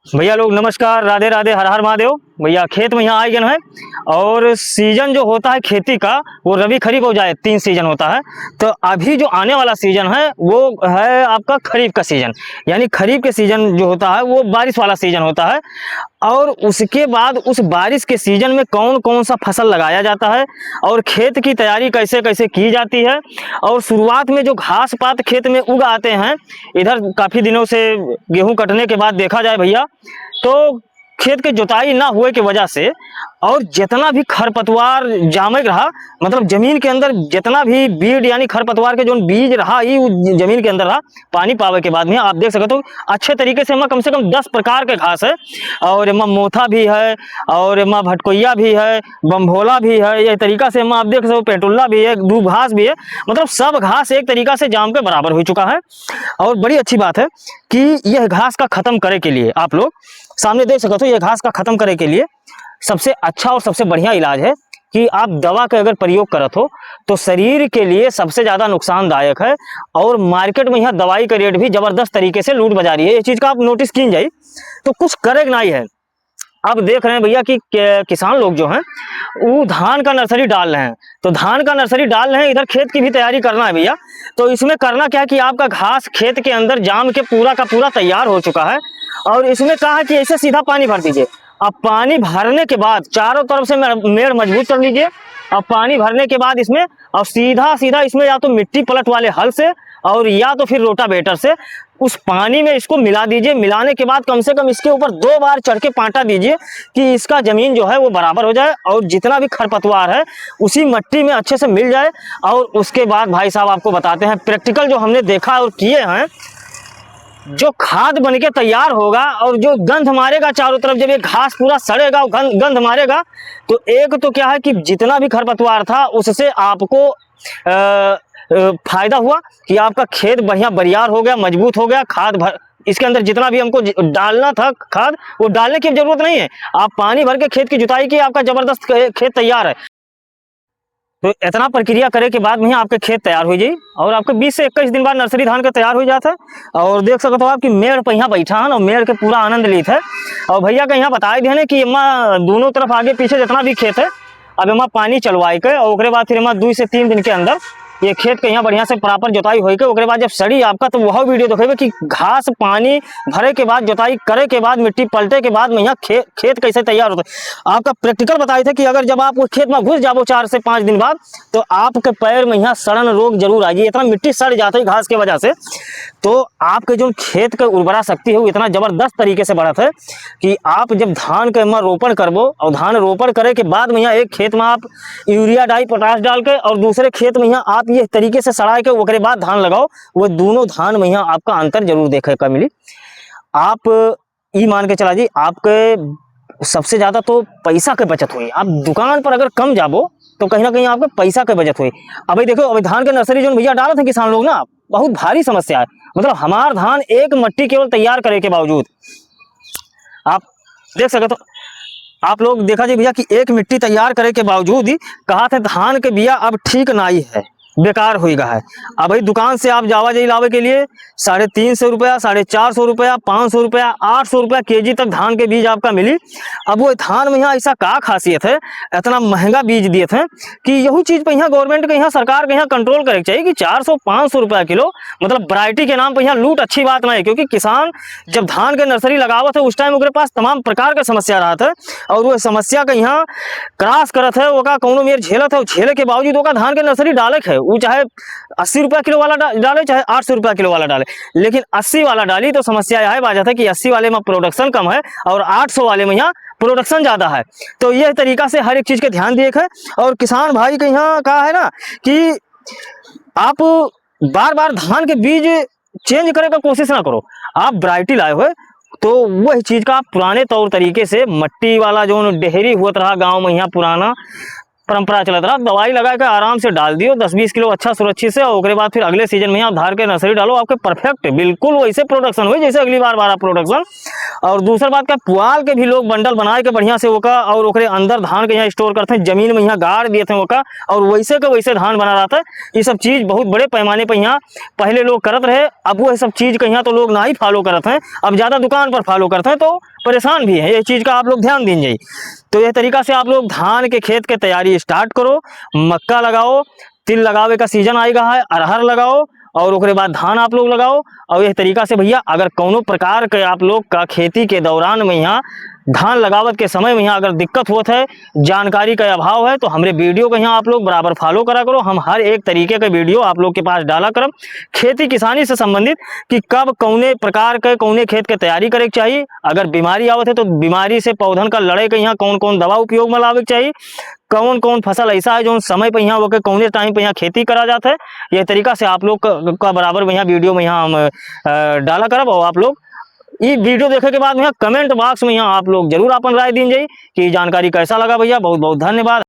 भैया लोग नमस्कार, राधे राधे, हर हर महादेव। भैया खेत में यहाँ आए गए हैं और सीजन जो होता है खेती का वो रबी खरीफ हो जाए, 3 सीजन होता है। तो अभी जो आने वाला सीजन है वो है आपका खरीफ का सीजन, यानी खरीफ के सीजन जो होता है वो बारिश वाला सीजन होता है। और उसके बाद उस बारिश के सीजन में कौन कौन सा फसल लगाया जाता है और खेत की तैयारी कैसे कैसे की जाती है। और शुरुआत में जो घास पात खेत में उग आते हैं, इधर काफ़ी दिनों से गेहूं कटने के बाद देखा जाए भैया तो खेत के जुताई ना हुए की वजह से और जितना भी खरपतवार जामक रहा, मतलब जमीन के अंदर जितना भी बीज यानी खरपतवार के जो बीज रहा ही जमीन के अंदर रहा, पानी पावे के बाद में आप देख सकते हो अच्छे तरीके से कम 10 प्रकार के घास है। और एमा मोथा भी है और एमा भटकोइया भी है, बम्भोला भी है, ये तरीका से आप देख सकते हो पेटुल्ला भी है, दूब घास भी है, मतलब सब घास एक तरीका से जाम के बराबर हो चुका है। और बड़ी अच्छी बात है कि यह घास का खत्म करे के लिए आप लोग सामने देख सकते हो, ये घास का खत्म करे के लिए सबसे अच्छा और सबसे बढ़िया इलाज है कि आप दवा का अगर प्रयोग करत हो तो शरीर के लिए सबसे ज़्यादा नुकसानदायक है। और मार्केट में यहाँ दवाई का रेट भी ज़बरदस्त तरीके से लूट बजा रही है, ये चीज़ का आप नोटिस की जाए तो कुछ करेगा नहीं है। अब देख रहे हैं भैया कि किसान लोग जो हैं वो धान का नर्सरी डाल रहे हैं, तो धान का नर्सरी डाल रहे हैं, इधर खेत की भी तैयारी करना है भैया। तो इसमें करना क्या है कि आपका घास खेत के अंदर जाम के पूरा का पूरा तैयार हो चुका है। और इसमें कहा है कि ऐसे सीधा पानी भर दीजिए। अब पानी भरने के बाद चारों तरफ से मेड़ मजबूत कर लीजिए। अब पानी भरने के बाद इसमें अब सीधा सीधा इसमें या तो मिट्टी पलट वाले हल से और या तो फिर रोटावेटर से उस पानी में इसको मिला दीजिए। मिलाने के बाद कम से कम इसके ऊपर 2 बार चढ़ के पाटा दीजिए कि इसका जमीन जो है वो बराबर हो जाए और जितना भी खरपतवार है उसी मिट्टी में अच्छे से मिल जाए। और उसके बाद भाई साहब आपको बताते हैं प्रैक्टिकल जो हमने देखा और किए हैं, जो खाद बन के तैयार होगा और जो गंध मारेगा चारों तरफ, जब ये घास पूरा सड़ेगा गंध मारेगा तो एक तो क्या है कि जितना भी खरपतवार था उससे आपको फायदा हुआ कि आपका खेत बढ़िया बरियार हो गया, मजबूत हो गया। खाद भर इसके अंदर जितना भी हमको डालना था खाद वो डालने की जरूरत नहीं है, आप पानी भर के खेत की जुताई की, आपका जबरदस्त खेत तैयार है। तो इतना प्रक्रिया करे के बाद में आपके खेत तैयार हो जाए और आपके 20 से 21 दिन बाद नर्सरी धान का तैयार हो जाता है। और देख सकते हो आप कि मेड़ पे यहाँ बैठा है और मेड़ के पूरा आनंद लेते है। और भैया का यहाँ बताए देने कि एमा दोनों तरफ आगे पीछे जितना भी खेत है अब एमा पानी चलवाए के और उसके बाद फिर एमा 2 से 3 दिन के अंदर ये खेत के यहाँ बढ़िया से प्रॉपर जोताई हो के उसके बाद जब सड़ी आपका तो वह वीडियो देखेगा कि घास पानी भरे के बाद जोताई करे के बाद मिट्टी पलटे के बाद में यहाँ खेत कैसे तैयार होता है। आपका प्रैक्टिकल बताए थे कि अगर जब आप वो खेत में घुस जाओ 4 से 5 दिन बाद तो आपके पैर में यहाँ सड़न रोग जरूर आएगी, इतना मिट्टी सड़ जाता है घास की वजह से। तो आपके जो खेत का उर्वरा शक्ति है वो इतना जबरदस्त तरीके से बढ़त है कि आप जब धान के में रोपण करबो और धान रोपण करे के बाद में यहाँ एक खेत में आप यूरिया डाई पोटाश डाल के और दूसरे खेत में यहाँ आप ये तरीके से सड़ा के उसके बाद धान लगाओ, वो दोनों धान में यहाँ आपका अंतर जरूर देखे का मिली। आप ये मान के चला जी आपके सबसे ज्यादा तो पैसा के बचत हुई। आप दुकान पर अगर कम जाबो तो कहीं ना कहीं आपके पैसा के बचत हुई। अभी देखो अभी धान के नर्सरी जो भैया डाला था किसान लोग ना, बहुत भारी समस्या है। मतलब हमार धान एक मट्टी केवल तैयार करे के बावजूद आप देख सकते तो आप लोग देखा जी भैया कि एक मिट्टी तैयार करे के बावजूद ही कहा था धान के बिया अब ठीक नहीं है, बेकार हो गया है। अब भाई दुकान से आप जावा जाई लावे के लिए 350 रुपया, 450 रुपया, 500 रुपया, 800 रुपया केजी तक धान के बीज आपका मिली। अब वो धान में यहाँ ऐसा का खासियत है, इतना महंगा बीज दिए थे कि यही चीज़ पे यहाँ गवर्नमेंट के यहाँ सरकार के यहाँ कंट्रोल करे चाहिए कि 400-500 रुपया किलो, मतलब वैरायटी के नाम पर यहाँ लूट अच्छी बात नहीं है। क्योंकि किसान जब धान के नर्सरी लगावत है उस टाइम उसके पास तमाम प्रकार के समस्या रहा था और वो समस्या का यहाँ क्रॉस करत है, वो कौनो मेर झेलत है, झेले के बावजूद वो धान के नर्सरी डाले है, वो चाहे 80 रुपया किलो वाला डाले चाहे 800 रुपया किलो वाला डाले, लेकिन 80 वाला डाली तो समस्या यह बात है कि 80 वाले में प्रोडक्शन कम है और 800 वाले में यहाँ प्रोडक्शन ज्यादा है। तो यह तरीका से हर एक चीज के ध्यान दिए है। और किसान भाई के यहाँ कहा है ना कि आप बार बार धान के बीज चेंज करे का कोशिश ना करो, आप वैरायटी लाए हुए तो वही चीज का आप पुराने तौर तरीके से मट्टी वाला जो डेहरी हुआ रहा गाँव में यहाँ पुराना परंपरा चलता रहा, दवाई लगा के आराम से डाल दियो 10-20 किलो अच्छा सुरक्षित से और उसके बाद फिर अगले सीजन में आप धान के नर्सरी डालो, आपके परफेक्ट बिल्कुल वैसे प्रोडक्शन हुई जैसे अगली बार प्रोडक्शन। और दूसरा बात का पुआल के भी लोग बंडल बना के बढ़िया से ओका और ओकरे अंदर धान के यहाँ स्टोर करते हैं, जमीन में यहाँ गाड़ दिए थे ओका और वैसे के वैसे धान बना रहा था। ये सब चीज़ बहुत बड़े पैमाने पर यहाँ पहले लोग करत रहे, अब वो सब चीज़ के यहाँ तो लोग ना ही फॉलो करते हैं, अब ज़्यादा दुकान पर फॉलो करते हैं तो परेशान भी है। ये चीज़ का आप लोग ध्यान दीजिए। तो यह तरीका से आप लोग धान के खेत के तैयारी स्टार्ट करो, मक्का लगाओ, तिल लगावे का सीजन आएगा है, अरहर लगाओ और उसके बाद धान आप लोग लगाओ। और यह तरीका से भैया अगर कोनो प्रकार के आप लोग का खेती के दौरान में यहाँ धान लगावत के समय में यहाँ अगर दिक्कत होत है, जानकारी का अभाव है, तो हमरे वीडियो को यहाँ आप लोग बराबर फॉलो करा करो। हम हर एक तरीके का वीडियो आप लोग के पास डाला करब खेती किसानी से संबंधित, कि कब कौने प्रकार के कौने खेत के तैयारी करे के चाहिए, अगर बीमारी आवत है तो बीमारी से पौधन का लड़े के यहाँ कौन कौन दवा उपयोग में लावे के चाहिए, कौन कौन फसल ऐसा है जो समय पे यहाँ होकर कौने टाइम पे यहाँ खेती करा जाता है। यह तरीका से आप लोग का बराबर यहाँ वीडियो में यहाँ हम डाला करब। और आप लोग ये वीडियो देखे के बाद में कमेंट बॉक्स में यहाँ आप लोग जरूर अपन राय दीजिए कि जानकारी कैसा लगा। भैया बहुत बहुत धन्यवाद।